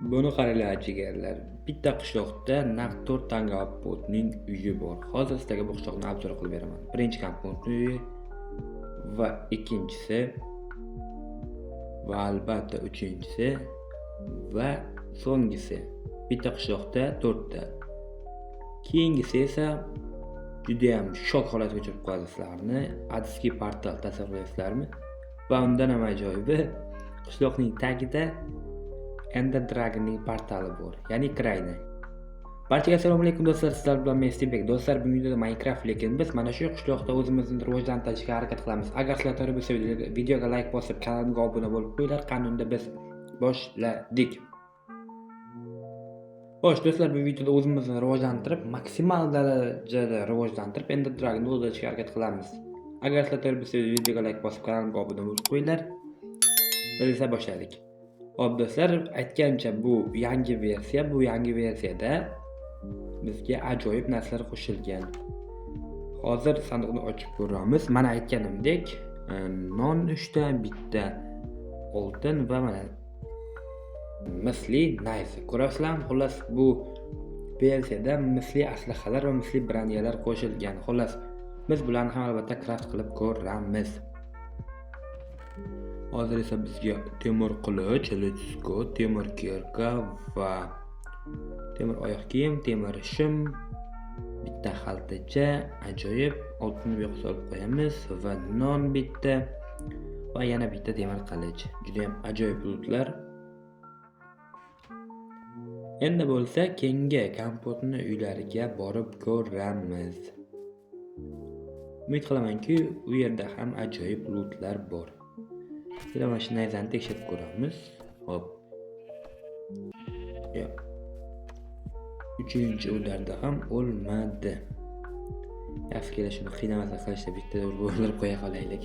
Buni qaranglar jigarlar. Bitta qishloqda naq 4 ta kampotning uyi bor. Hozir sizlarga bu qishloqni obzor qilib beraman. Birinchi kampotning uyi va ikkinchisi va albatta uchinchisi va so'nggisi. Bitta qishloqda 4 ta. Keyingisi esa juda ham shok holatga uchirib qo'yadi sizlarni. Adski portal tasavvurlaysizlarmi? Va undan ham ajoyibi qishloqning tagida Ender Dragonning portali bor, ya'ni krayni. Barchaga assalomu alaykum do'stlar, sizlar bilan men Stebek. Do'stlar, bugungi videoda Minecraft, lekin biz mana shu qishloqda o'zimizni rivojlantirishga harakat qilamiz. Agar sizlar to'g'ri bo'lsa, videoga like bosib, kanalimga obuna bo'lib qo'yinglar. Qanunda biz boshladik. Xo'sh, do'stlar, bu videoda o'zimizni rivojlantirib, maksimal darajada rivojlantirib, Ender Dragon'ni o'ldirishga harakat qilamiz. Agar sizlar to'g'ri bo'lsa, videoga like bosib, kanalimga obuna bo'lib qo'yinglar. Biz esa boshladik. Hop do'stlar, aytgancha bu yangi versiyada bizga ajoyib narsalar qo'shilgan. Hozir sandiqni ochib ko'ramiz. Mana aytganimdek, non 3 ta, bitta oltin va mana misli nice. Ko'rasizlarmi? Xullas bu versiyada misli aslahalar va misli bronyalar qo'shilgan. Xullas biz bularni ham albatta craft qilib ko'ramiz. Hozir esa bizga temir qilich, temir kirka va temir oyoq kiyim, temir shim, bitta xaltacha, ajoyib oltinni bu yoqqa solib qo'yamiz va non bitta va yana bitta temir qilich. Juda ham ajoyib bulutlar. Endi bo'lsa keyingi kompotni uylariga borib ko'ramiz. Umid qilamanki, u yerda ham ajoyib bulutlar bor. Mana mana shu narsani tekshirib ko'ramiz. Hop. Yo'q. Uchinchi ularda ham olmadi. Yaxshi kela shuni qiynamasa qilishda bitta o'ldirib qo'ya qolaylik.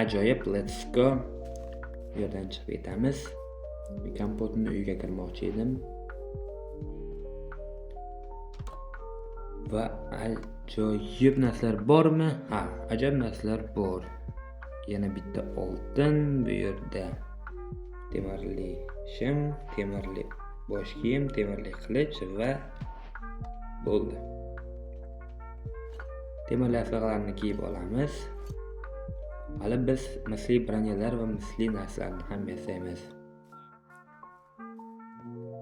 Ajoyib, let's go. Bu yerdan chiqib ketamiz. Kompotni uyga kirmoqchi edim. Va ajoyib narsalar bormi? Ha, ajoyib narsalar bor. Yana bitta oltin, bu yerda temirli shim, temirli bosh kiyim, temirli qilich va bo'ldi. Temirli aslahalarni kiyib olamiz. Hali biz misli bronyalar va misli narsalarni ham yasaymiz.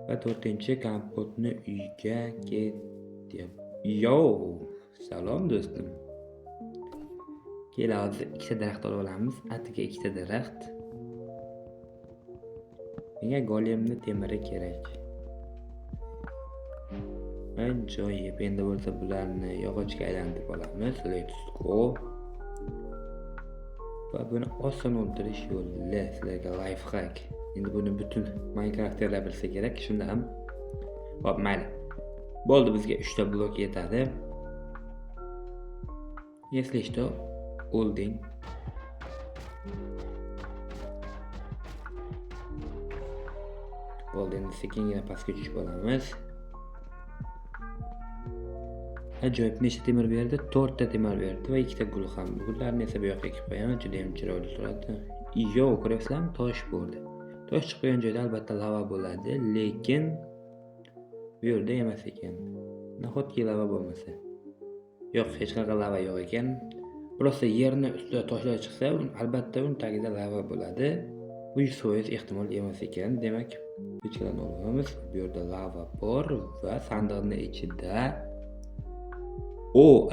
Va 4-chi kompotni uyga ketdim. Yo, salom do'stim. Kela hozir ikkita daraxt olib olamiz. Atiga ikkita daraxt. Menga golemni temiri kerak. Ajoyib. Endi bo'lsa bularni yog'ochga aylantirib olamiz. Let's go. Va buni oson o'ldirish yo'li sizlarga life hack. Endi buni butun Minecraft'lar bilsa kerak. Shunda ham hop, mayli. Bo'ldi, bizga 3 ta blok yetadi. Если что, o'lding. Bo'ldi, endi sekingina pastga tushib olamiz. Ajoyib, nechta temir berdi? 4 ta temir berdi va 2 ta gul ham. Gullarni esa bu yoqqa ekib qo'yaman, juda ham chiroyli turadi. Yo, ko'rasizlarmi? Tosh bo'ldi. Tosh chiqqan joyda albatta lava bo'ladi, lekin bu yerda emas ekan. Nahotki lava bo'lmasa? Yo'q, hech qanaqa lava yo'q ekan. Prosta yerni ustida toshlar chiqsa, albatta uni tagida lava bo'ladi. Bu 100% ehtimol emas ekan. Demak, pechkalarni olamiz. Bu yerda lava bor va sandiqning ichida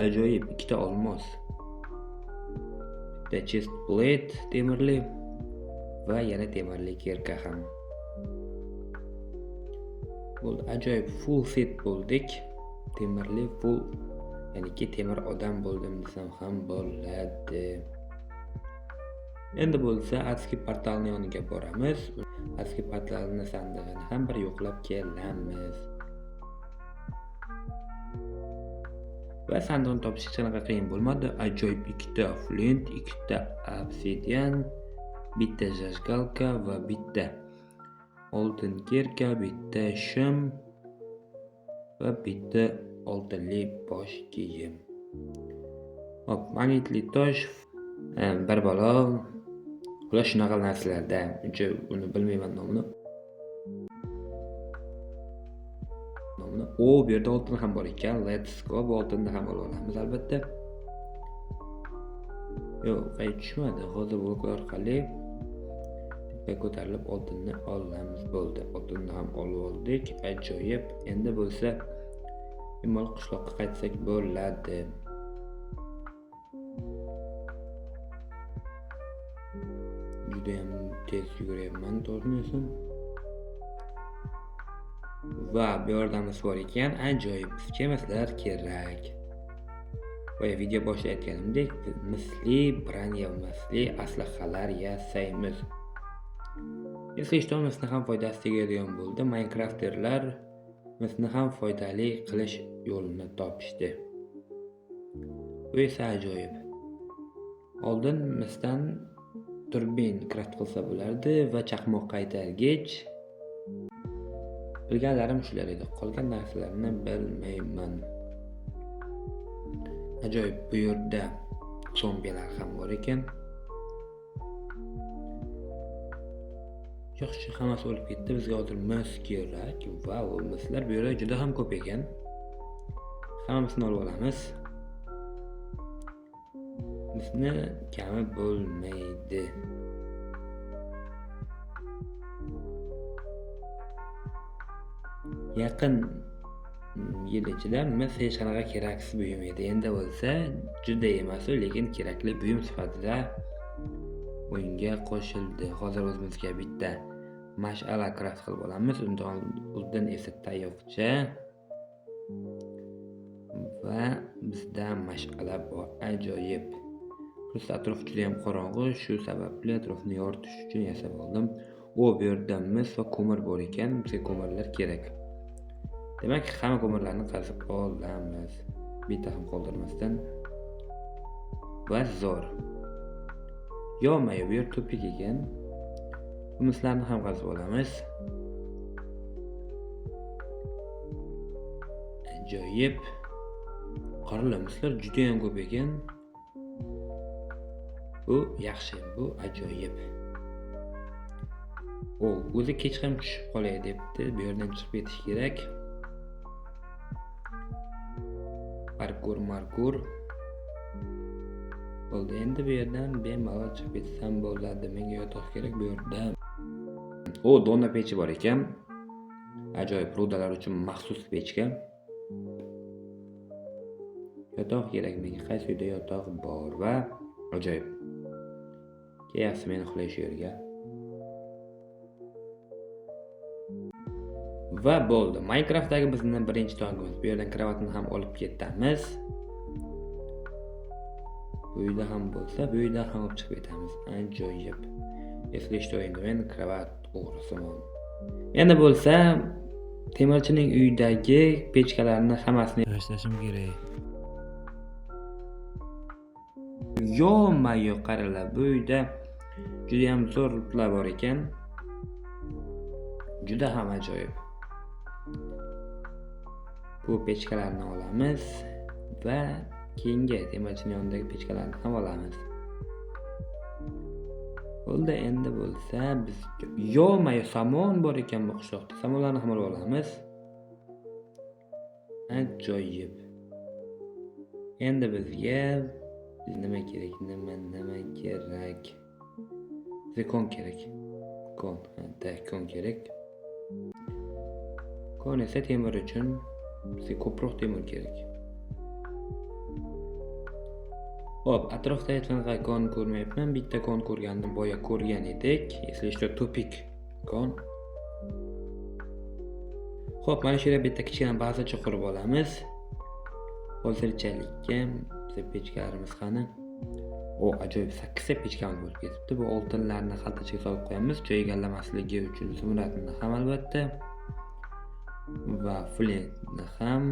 ajoyib 2 ta olmos. Bitta chest plate temirli va yana temirli kirka ham. Bo'ldi, ajoyib full set bo'ldik. Temirli full, ya'ni temir odam bo'ldim desam ham bo'ladi. Endi bo'lsa Adski portalning yoniga boramiz. Adski portalning sandig'ini ham bir yo'qlab kelamiz. Va sandiqni topish hech qanaqa qiyin bo'lmadi. Ajoyib 2 ta flint, 2 ta obsidian, bitta zajgalka va bitta oltin kirka, bitta shim va bitta oltinli bosh kiyim. Hop, magnitli tosh, bir balo, ular shunaqa narsalarda, uncha uni bilmayman nomini. Bu yerda oltin ham bor ekan. Let's go. Bu oltinni ham olib olamiz albatta. Yo'q, qayt tushmadi. Hozir bloklar orqali tepga ko'tarilib oltinni olamiz. Bo'ldi. Oltinni ham olib oldik. Ajoyib. Endi bo'lsa bemalol qishloqqa qaytsak bo'ladi. Juda ham tez yuguryapman, to'g'risini desam. Va bu yordamimiz bor ekan. Ajoyib. Bizga mislar kerak. Va video boshida aytganimdek, misli branya misli aslahalar yasaymiz. Eslashdan misli ham foydasi tegadigan bo'ldi. Minecrafterlar misli ham foydali qilish yo'lini topishdi. Bu esa ajoyib. Oldin misdan turbin craft qilsa bo'lardi va chaqmoq qaytargich. Bilganlarim shular edi. Qolgan narsalarni bilmayman. Ajoyib, bu yerda zombilar ham bor ekan. Yaxshi, hammasi o'lib ketdi. Bizga hozir mis kerak. Va bu mislar bu yerda juda ham ko'p ekan. Hammasini olib olamiz. Misni kami bo'lmaydi. Yaqin yil ichida mis hech qanaqa keraksiz buyum edi. Endi bo'lsa juda emas, lekin kerakli buyum sifatida o'yinga qo'shildi. Hozir o'zimizga bitta mash'ala craft qilib olamiz. Undan esa tayoqcha va bizda mash'ala bor. Ajoyib. Plus atrof juda ham qorong'u, shu sababli atrofni yoritish uchun yasab oldim. Bu yerda mis va ko'mir bor ekan. Bizga ko'mirlar kerak. Demak, hamma ko'mirlarni qazib olamiz. Bitta ham qoldirmasdan. Va zo'r. Yo'may, bu yer topik ekan. Bu mislarni ham qazib olamiz. Ajoyib. Qaralar, mislar juda ham ko'p ekan. Bu yaxshi, bu ajoyib. O'zi kech ham tushib qolay debdi. Bu yerdan chiqib ketish kerak. Parkur. Bo'ldi. Endi bu yerdan bemalol chiqib ketsam bo'ladi. Menga yotoq kerak bu yerda. Dona pechi bor ekan. Ajoyib, rudalar uchun maxsus pechka. Yotoq kerak menga. Qaysi uyda yotoq bor va ajoyib. Kelyapsiz meni uxlash yerga. Va bo'ldi. Minecraftdagi bizning birinchi tongimiz. Bu yerdan kravatni ham olib ketamiz. Bu uyda ham bo'lsa, bu uyda ham olib chiqib ketamiz. Ajoyib. Eslashda o'yinda men kravat o'g'risiman. Endi bo'lsa, temirchining uyidagi pechkalarni hammasini tashlashim kerak. Yo'mayo, qaralar, bu uyda juda ham zo'r rutlar bor ekan. Juda ham ajoyib. Bu pechkalarni olamiz va keyingi temirchining yonidagi pechkalarni ham olamiz. Bo'ldi, endi bo'lsa biz yo'mayo samon bor ekan bu qishloqda. Samonlarni ham olamiz. Ajoyib. Endi bizga nima kerak? Nima kerak? Kon kerak. Kon kerak. Kon esa temir uchun bizga ko'proq temir kerak. Hop, atrofda hech qanaqa kon ko'rmayapman. Bitta kon ko'rgandim, boya ko'rgan edik. Eslashda topik kon. Hop, mana shu yerda bitta kichkina bazacha qurib olamiz. Hozirchalikka biz pechkalarimiz qani? Ajoyib, 8 ta pechkamiz bo'lib ketibdi. Bu oltinlarni xaltachaga solib qo'yamiz, joy egallamasligi uchun zumradni ham albatta. Va flintni ham.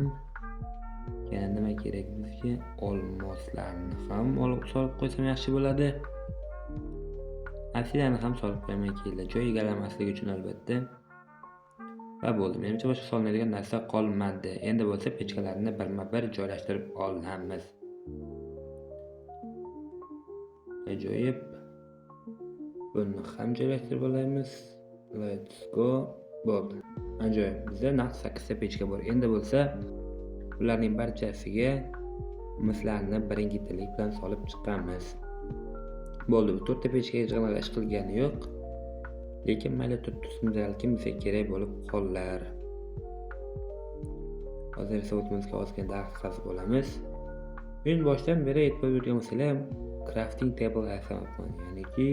Yana nima kerak bizga? Olmoslarni ham olib solib qo'ysam yaxshi bo'ladi. Asilani ham solib qo'ymay keldi. Joy egallamasligi uchun albatta. Va bo'ldi. Menimcha boshqa solinadigan narsa qolmadi. Endi bo'lsa pechkalarni birma-bir joylashtirib olamiz. Ajoyib. Buni ham joylashtirib olamiz. Let's go. Bo'ldi. ajoyib. Bizda naqd 8 ta pechka bor. Endi bo'lsa ularning barchasiga mislarni biringilik bilan solib chiqamiz. Bo'ldi, bu 4 ta pechkaga hech qanaqa ish qilgani yo'q. Lekin mayli turtishimiz balkim bizga kerak bo'lib qolar. Hozir esa o'zimizga ozgina qazib olamiz. Men boshdan beri aytib o'tgan masalam crafting table yasamoqman, ya'niki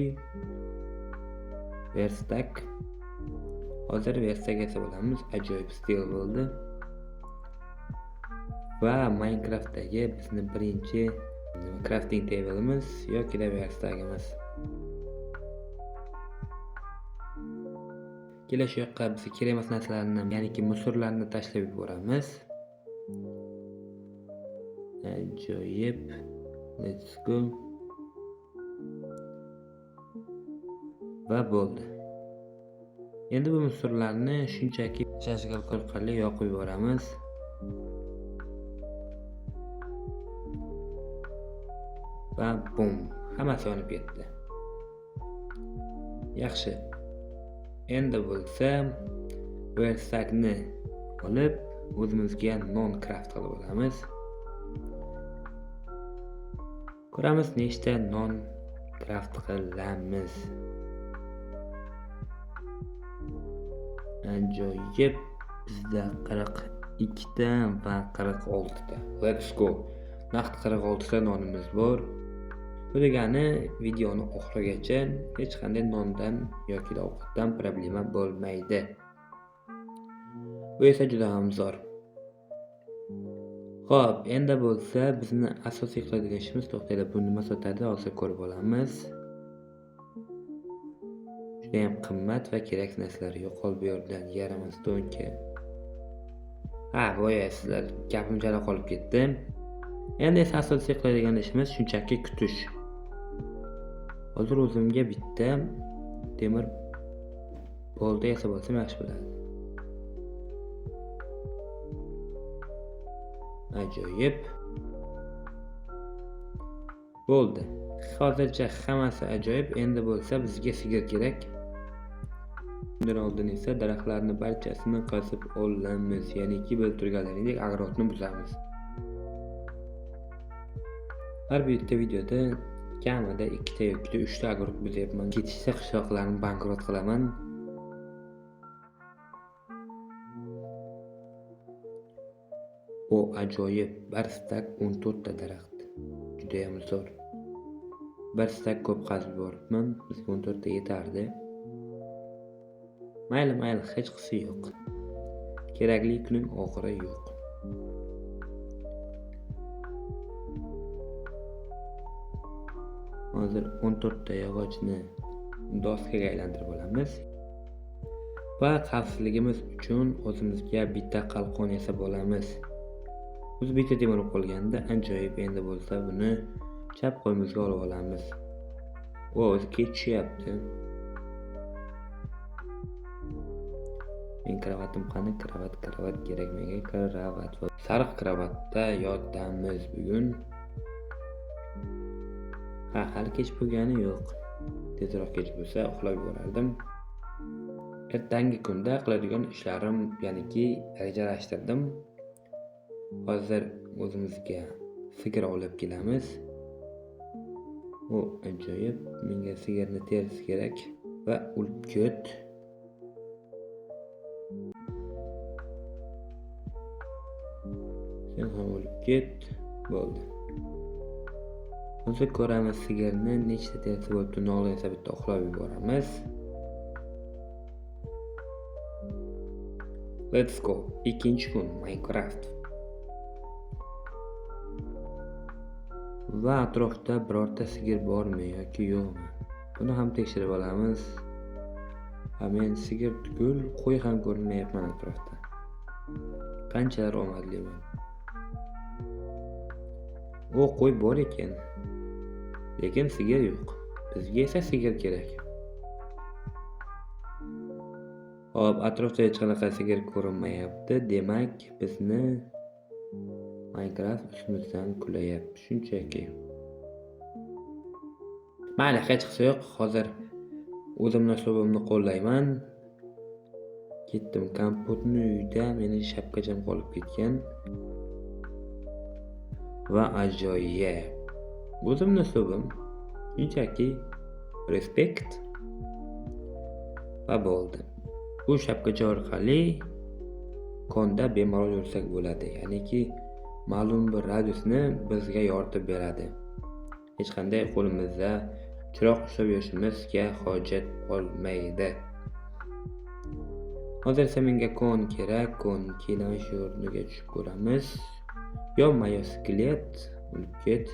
verstack. Hozir verstack yasab olamiz. Ajoyib stil bo'ldi. Va Minecraftdagi bizning birinchi crafting table'imiz yoki verstackimiz. Keling, shu yoqqa bizga kerak emas narsalarni, ya'niki musorlarni tashlab yuboramiz. Ajoyib. Let's go. Va bo'ldi. Endi bu musorlarni shunchaki shashgal orqali yoqib yuboramiz. Va bum, hammasi yonib ketdi. Yaxshi. Endi bo'lsa verstackni olib o'zimizga non craft qilib olamiz. Ko'ramiz nechta non craft qilamiz. Ajoyib. Bizda 42 ta va 46 ta. Let's go. Naqd 46 ta nonimiz bor. Bu degani videoni oxirigacha hech qanday nondan yoki ovqatdan problema bo'lmaydi. Bu esa juda ham zo'r. Xo'p, endi bo'lsa bizni asosiy qiladigan ishimiz, to'xtaylik, bu nima sotadi, hozir ko'rib olamiz. Juda ham qimmat va kerak narsalar yo'qol bu yerdan, yaramas to'nka. Bo'yasizlar, gapim jala qolib ketdi. Endi esa asosiy qiladigan ishimiz shunchaki kutish. Hozir o'zimga bitta temir bolta yasab olsam yaxshi bo'ladi. Ajoyib. Bo'ldi. Hozircha hammasi ajoyib. Endi bo'lsa bizga sigir kerak. Bundan oldin esa daraxtlarni barchasini qazib olamiz, ya'niki biz turganlaridek agrodni buzamiz. Har bitta videoda kamida 2 ta yoki 3 ta agrod buzyapman. Ketishsa qishloqlarni bankrot qilaman. O ajoyib, bir stak 14 ta daraxt. Juda ham zo'r. Bir stak ko'p qazib yuboribman, bizga 14 ta yetardi. Mayli, hech qisi yo'q. Kerakli kuning oxiri yo'q. Hozir 14 ta yog'ochni doskaga aylantirib olamiz. Va xavfsizligimiz uchun o'zimizga bitta qalqon yasab olamiz. Biz bitta temir qolganda ajoyib. Endi bo'lsa buni chap qo'limizga olib olamiz. O'zi ketishyapti. Men kravatim qani? Kravat kerak menga. Kravat va sariq kravatda yotamiz bugun. Hali kech bo'lgani yo'q. Tezroq kech bo'lsa uxlab yuborardim. Ertangi kunda qiladigan ishlarim, ya'niki rejalashtirdim. Hozir o'zimizga sigir olib kelamiz. O ajoyib. Menga sigirni terisi kerak va ulkut. Sen ham olib ket. Bo'ldi. Hozir ko'ramiz sigirni nechta terisi bo'libdi. Nolga esa bitta uxlab yuboramiz. Let's go. Ikkinchi kun Minecraft. Va atrofda birorta sigir bormi yoki yo'qmi? Buni ham tekshirib olamiz. Men sigir tugul qo'y ham ko'rinmayapman atrofda. Qanchalar omadliman. O qo'y bor ekan. Lekin sigir yo'q. Bizga esa sigir kerak. Hop, atrofda hech qanaqa sigir ko'rinmayapti. Demak, bizni Minecraft ustimizdan kulayapti. Shunchaki. Mayli, hech qisi yo'q. Hozir o'zimning hisobimni qo'llayman. Ketdim kompotni uyda meni shapkacham qolib ketgan. Va ajoyib. O'zimni so'zim shunchaki respekt va bo'ldi. Bu shapkacha orqali konda bemalol yursak bo'ladi. Ya'niki ma'lum bir radiusni bizga yoritib beradi. Hech qanday qo'limizda chiroq ushlab yurishimizga hojat qolmaydi. Hozir esa menga kon kerak. Kon kelamish o'rniga tushib ko'ramiz. Yo motosiklet olib ket.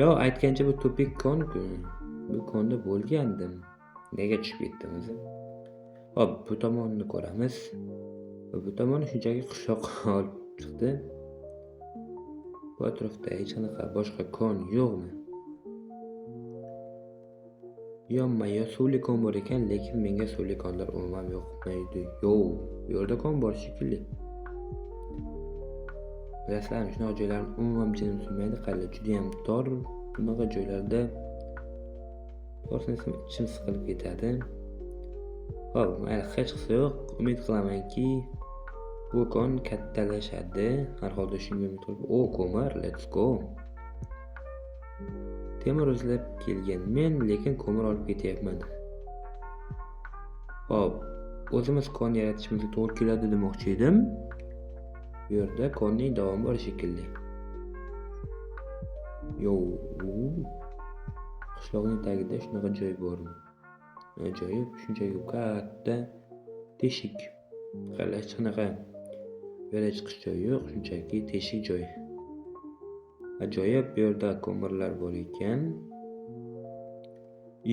Yo aytgancha bu topik kon-ku. Bu konda bo'lgandim. Nega tushib ketdim o'zi? Hop, bu tomonni ko'ramiz. Bu tomon shunchaki qishloq olib chiqdi. Bu atrofda hech qanaqa boshqa kon yo'qmi? Yo suvli kon bor ekan, lekin menga suvli konlar umuman yoqmaydi. Yo, bu yerda kon bor shekilli. Bilasizlarmi, shunaqa joylarni umuman jinim suymaydi. Qaranglar, juda ham tor. Bunaqa joylarda to'g'risini ichim siqilib ketadi. Hop, mayli, hech qisi yo'q. Umid qilamanki, bu kon kattalashadi. Har holda shunga umid qilib. O, ko'mir, let's go. Temir izlab kelgan men, lekin ko'mir olib ketyapman. Hop, o'zimiz kon yaratishimizga to'g'ri keladi demoqchi edim. Bu yerda konning davomi bor shekilli. Yo, qishloqning tagida shunaqa joy bormi? Ajoyib, shunchaki katta teshik. Hali hech qanaqa yo'lga chiqish joyi yo'q, shunchaki teshik joy. Ajoyib, bu yerda ko'mirlar bor ekan.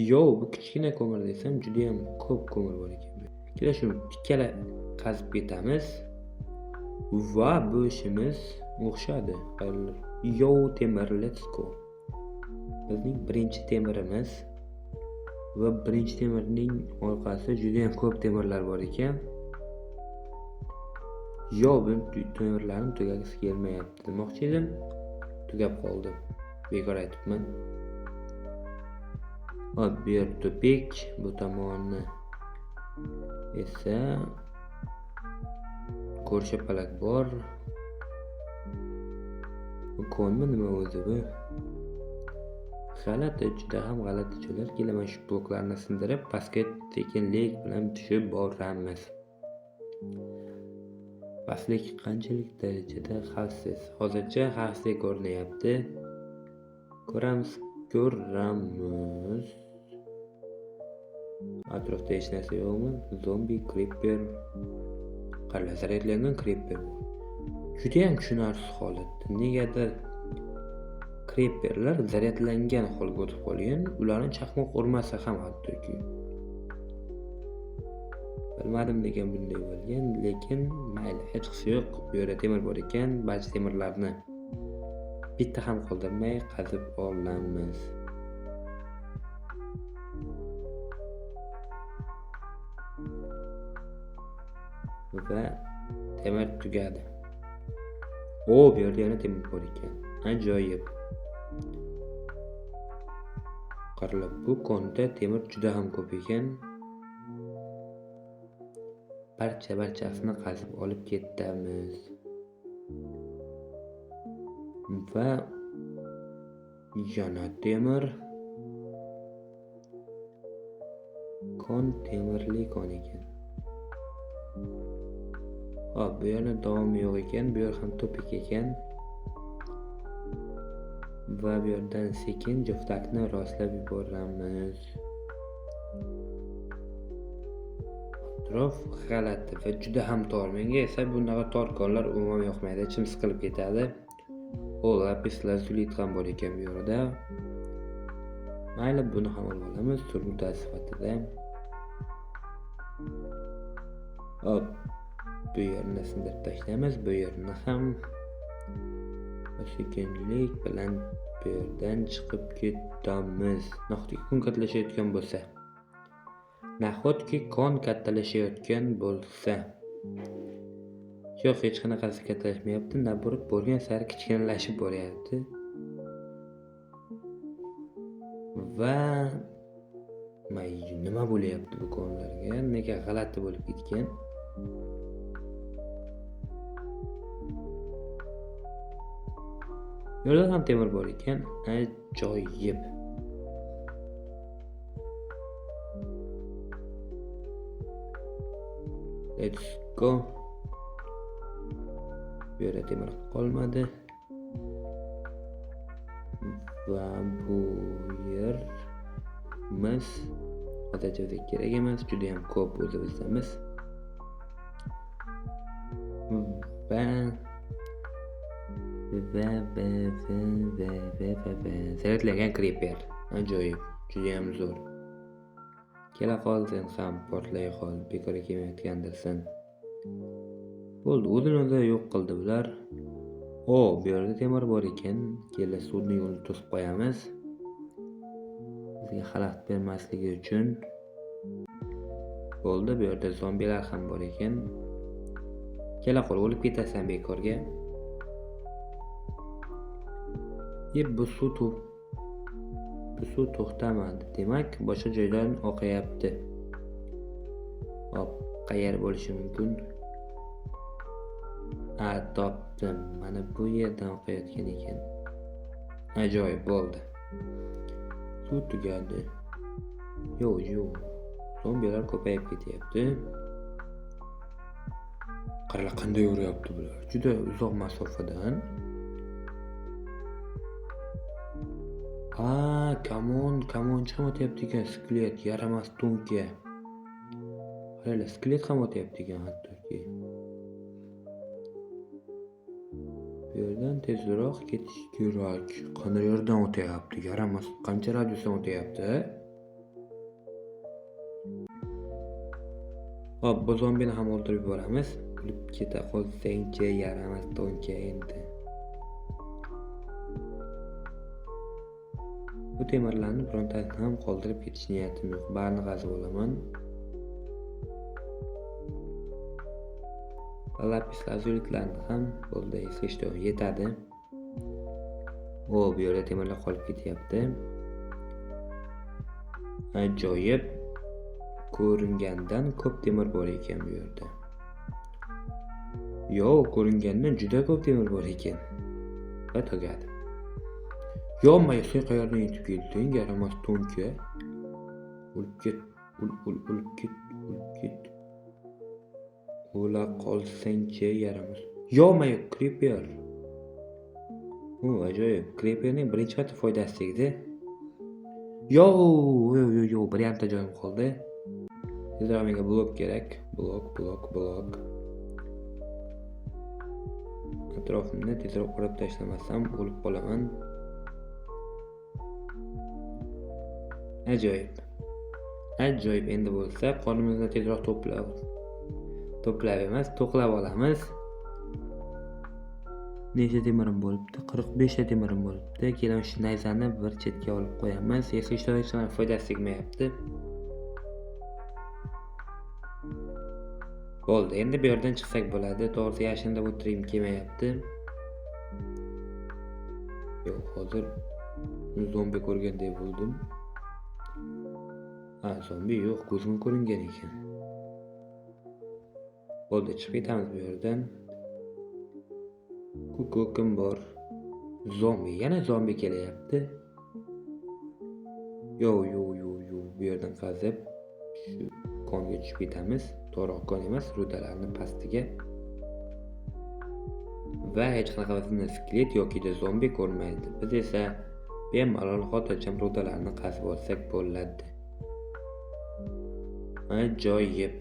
Yo, bu kichkina ko'mir desam, juda ham ko'p ko'mir bor ekan. Keling, shuni ikkala qazib ketamiz. Va bu ishimiz o'xshadi. Yo, temir, let's go. Bizning birinchi temirimiz va birinchi temirning orqasida juda ham ko'p temirlar bor ekan. Yo, bu temirlarni tugagisi kelmayapti demoqchi edim. Tugab qoldi. Bekor aytibman. Hop, bu yer tupik, bu tomonni esa ko'rshapalak bor. Bu konmi nima o'zi bu? G'alati, juda ham g'alati joylar. Kelaman shu bloklarni sindirib, pastga sekinlik bilan tushib boramiz. Pastlik qanchalik darajada xavfsiz? Hozircha xavfsiz ko'rinyapti. Ko'ramiz. Atrofda hech narsa yo'qmi? Zombi, creeper. Qaranglar, zaryadlangan creeper. Juda ham tushunarsiz holatda. Negadir creeperlar zaryadlangan holga o'tib qolgan. Ularni chaqmoq urmasa ham hattoki. Bilmadim nega bunday bo'lgan, lekin mayli, hech qisi yo'q. Bu yerda temir bor ekan, barcha temirlarni bitta ham qoldirmay qazib olamiz. Va temir tugadi. O, bu yerda yana temir bor ekan. Ajoyib. Qaranglar, bu konda temir juda ham ko'p ekan. Barchasini qazib olib ketamiz. Va yana temir. Kon temirli kon ekan. Hop, bu yerda davomi yo'q ekan, bu yer ham topik ekan. Va bu yerdan sekin juftakni rostlab yuboramiz. Atrof g'alati va juda ham tor. Menga esa bunaqa tor konlar umuman yoqmaydi, ichim siqilib ketadi. O, lapis lazulit ham bor ekan bu yerda. Mayli, buni ham olamiz turmuda sifatida. Hop, bu yerni sindirib tashlaymiz, bu yerni ham sekinlik bilan bu yerdan chiqib ketamiz. Nahotki kon kattalashayotgan bo'lsa. Yo'q, hech qanaqasi kattalashmayapti. Naburib borgan sari kichkinalashib boryapti. Va Nima bo'lyapti bu konlarga? Nega g'alati bo'lib ketgan? Bu yerda ham temir bor ekan. Ajoyib. Let's go. Bu yerda temir qolmadi. Va bu yerimiz hozircha bizga kerak emas, juda ham ko'p o'zimizdamiz. Va zaryadlangan creeper. Ajoyib, juda ham zo'r. Kela qol, sen ham portlay qol, bekorga kelmayotgandirsan. Bo'ldi, o'zini o'zi yo'q qildi bular. Bu yerda temir bor ekan. Kela suvni yo'lini to'sib qo'yamiz. Bizga xalaqit bermasligi uchun. Bo'ldi, bu yerda zombilar ham bor ekan. Kela qol, o'lib ketasan bekorga. Bu suv to'xtamadi. Demak, boshqa joydan oqayapti. Hop, qayer bo'lishi mumkin? Topdim. Mana bu yerdan oqayotgan ekan. Ajoyib bo'ldi. Suv tugadi. Yo'q. Zombilar ko'payib ketyapti. Qara qanday yuryapti bular. Juda uzoq masofadan. Kamon chiqmayapti ekan, skelet yaramas to'nka. Qaranglar, skelet ham o'tyapti ekan hattoki. Bu yerdan tezroq ketish kerak. Qanday yerdan o'tyapti? Yaramas, qancha radiusdan o'tyapti? Hop, bu zombini ham o'ldirib yuboramiz. O'lib keta qolsangchi, yaramas to'nka endi. Bu temirlarni birontasini ham qoldirib ketish niyatim yo'q. Barini g'azib olaman. Lapis lazulitlarni ham bo'ldi, esishdi, yetadi. Bu yerda temirlar qolib ketyapti. Ajoyib. Ko'ringandan ko'p temir bor ekan bu yerda. Ko'ringandan juda ko'p temir bor ekan. Va tugadi. Sen qayerdan yetib kelding? Yaramas to'nka. O'lib ket. O'la qolsangchi, yaramas. Creeper. Ajoyib. Creeperning birinchi marta foydasi tegdi. Bir yarimta joyim qoldi. Tezroq menga blok kerak. Blok. Atrofimni tezroq qurib tashlamasam o'lib qolaman. Ajoyib. Endi bo'lsa qonimizni tezroq to'plab emas, to'qlab olamiz. Nechta temirim bo'libdi? 45 ta temirim bo'libdi. Keling, shu nayzani bir chetga olib qo'yamiz. Ishlar foydasi tegmayapti. Bo'ldi, endi bu yerdan chiqsak bo'ladi. To'g'risi yashinda o'tirib kelmayapti. Hozir zombi ko'rgandek bo'ldim. Zombi yo'q, ko'zim ko'ringan ekan. Bo'ldi, chiqib ketamiz bu yerdan. Kim bor? Yana zombi kelyapti. Bu yerdan qazib shu konga tushib ketamiz. To'g'ri kon emas, rudalarni pastiga. Va hech qanaqa bizni skelet yoki zombi ko'rmaydi. Biz esa bemalol xotirjam rudalarni qazib olsak bo'ladi. Ajoyib.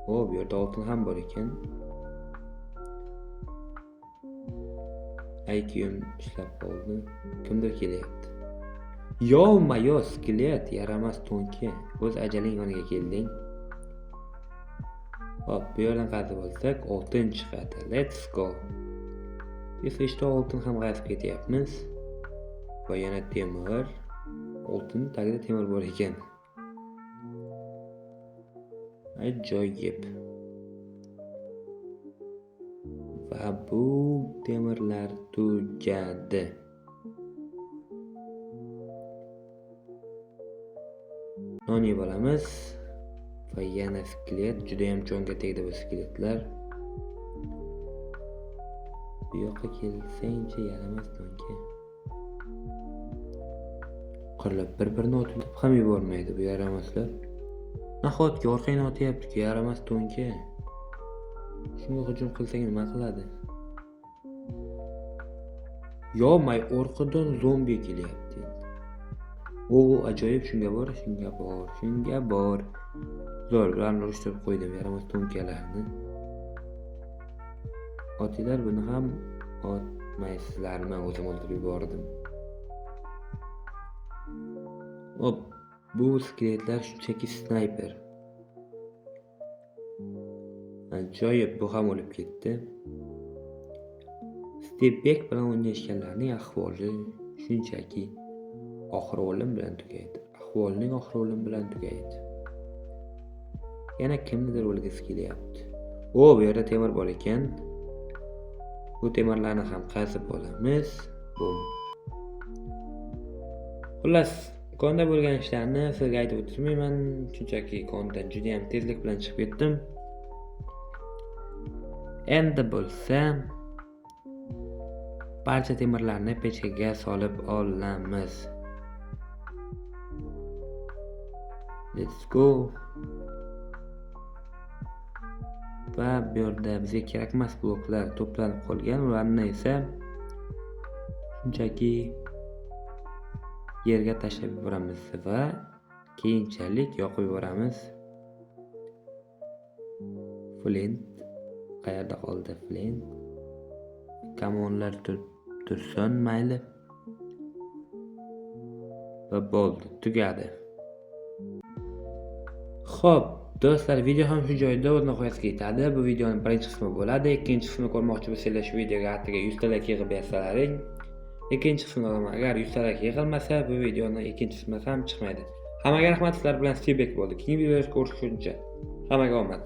Bu yerda oltin ham bor ekan. IQ'm ishlab qoldi. Kimdir kelyapti. Skelet, yaramas to'nka. O'z ajaling yoniga kelding. Hop, bu yerdan qazib olsak oltin chiqadi. Let's go. Ishda oltin ham qazib ketyapmiz. Va yana temir. Oltin tagida temir bor ekan. Ajoyib. Va bu temirlar tugadi. non yeb olamiz. Va yana skelet, juda ham cho'nga tegdi bu skeletlar. Bu yoqqa kelsangchi yaramas nonga. Qirlab bir-birini otib ham yubormaydi bu yaramaslar. Nahotki orqangni otyapti-ku, yaramas to'nka. Shunga hujum qilsang nima qiladi? Yomay orqadan zombi kelyapti. O ajoyib, shunga bor. Zo'r, ularni urishtirib qo'ydim, yaramas to'nkalarni. Otinglar, buni ham otmaysizlarmi? O'zim o'ldirib yubordim. Hop, bu skeletlar shunchaki snayper. Ajoyib, bu ham o'lib ketdi. Stepbek bilan o'ynashganlarning ahvoli shunchaki oxiri o'lim bilan tugaydi. Yana kimnidir o'lgisi kelyapti. Bu yerda temir bor ekan. Bu temirlarni ham qazib olamiz. Bum. Xullas, konda bo'lgan ishlarni sizga aytib o'tirmayman, chunki kondan juda ham tezlik bilan chiqib ketdim. Endi bo'lsa barcha temirlarni pechkaga solib olamiz. Let's go. Va bu yerda bizga kerakmas bloklar to'planib qolgan, ularni esa shunchaki yerga tashlab yuboramiz va keyinchalik yoqib yuboramiz. Flint qayerda qoldi? Flint. Kamonlar tursin mayli. Va bo'ldi, tugadi. Xo'p, do'stlar, video ham shu joyda o'z nihoyasiga yetadi. Bu videoning birinchi qismi bo'ladi. Ikkinchi qismini ko'rmoqchi bo'lsanglar, shu videoga attiga 100 ta like yig'ib bersalaring. Ikkinchi qismini agar 100 ta like yig'ilmasa, bu videoning ikkinchi qismi ham chiqmaydi. Hammaga rahmat, sizlar bilan Stepbek bo'ldi. Keyingi videoda ko'rishguncha hammaga omad.